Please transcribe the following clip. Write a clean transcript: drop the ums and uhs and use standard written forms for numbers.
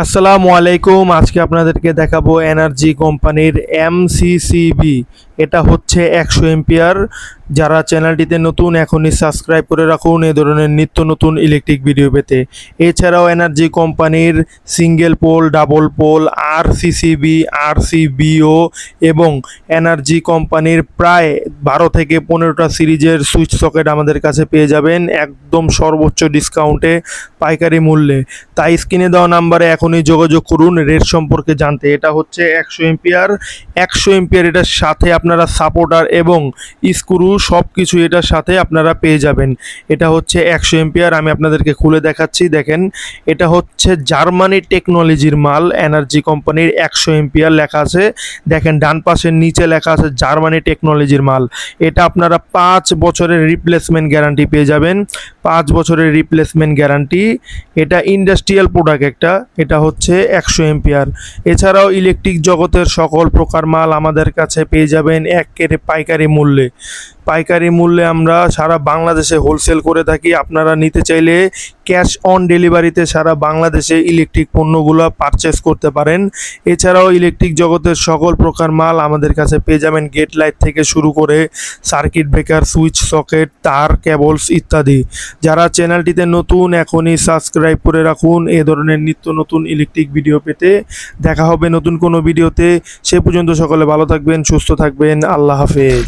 আসসালামু আলাইকুম। আজকে আপনাদেরকে দেখাবো এনার্জি কোম্পানির এমসিসিবি। এটা হচ্ছে 100 এম্পিয়ার। যারা চ্যানেলটিতে নতুন এখনই সাবস্ক্রাইব করে রাখুন এ ধরনের নিত্য নতুন ইলেকট্রিক ভিডিও পেতে। এছাড়াও এনার্জি কোম্পানির single pole, double pole, RCCB, RCBO এবং এনার্জি কোম্পানির প্রায় 12 থেকে 15টা সিরিজের সুইচ সকেট আমাদের কাছে পেয়ে যাবেন একদম সর্বোচ্চ ডিসকাউন্টে, পাইকারি মূল্যে। তাই স্ক্রিনে দেওয়া নাম্বারে এখনই যোগাযোগ করুন রেট সম্পর্কে জানতে। এটা হচ্ছে 100 এম্পিয়ার। 100 এম্পিয়ার এটার সাথে আপনারা সাপোর্টার এবং স্ক্রু সব কিছু এটার সাথে আপনারা পেয়ে যাবেন। এটা হচ্ছে 100 এম্পিয়ার। আমি আপনাদেরকে খুলে দেখাচ্ছি, দেখেন। এটা হচ্ছে জার্মানি টেকনোলজির মাল, এনার্জি কোম্পানির 100 এম্পিয়ার লেখা আছে। দেখেন ডান পাশের নিচে লেখা আছে জার্মানি টেকনোলজির মাল। এটা আপনারা 5 বছরের রিপ্লেসমেন্ট গ্যারান্টি পেয়ে যাবেন। 5 বছরের রিপ্লেসমেন্ট গ্যারান্টি। এটা ইন্ডাস্ট্রিয়াল প্রোডাক্ট একটা। এটা হচ্ছে 100 এম্পিয়ার। এছাড়াও ইলেকট্রিক জগতের সকল প্রকার মাল আমাদের কাছে পেয়ে যাবেন একেবারে পাইকারি মূল্যে। পাইকারি মূল্যে আমরা সারা বাংলাদেশে হোলসেল করে থাকি। আপনারা নিতে চাইলে ক্যাশ অন ডেলিভারিতে সারা বাংলাদেশে ইলেকট্রিক পণ্যগুলো পারচেস করতে পারেন। এছাড়াও ইলেকট্রিক জগতের সকল প্রকার মাল আমাদের কাছে পেয়ে যাবেন, গেট লাইট থেকে শুরু করে সার্কিট ব্রেকার, সুইচ সকেট, তার, কেবলস ইত্যাদি। যারা চ্যানেলটিতে নতুন এখনই সাবস্ক্রাইব করে রাখুন এ ধরনের নিত্য নতুন ইলেকট্রিক ভিডিও পেতে। দেখা হবে নতুন কোনো ভিডিওতে। সে পর্যন্ত সকলে ভালো থাকবেন, সুস্থ থাকবেন। আল্লাহ হাফেজ।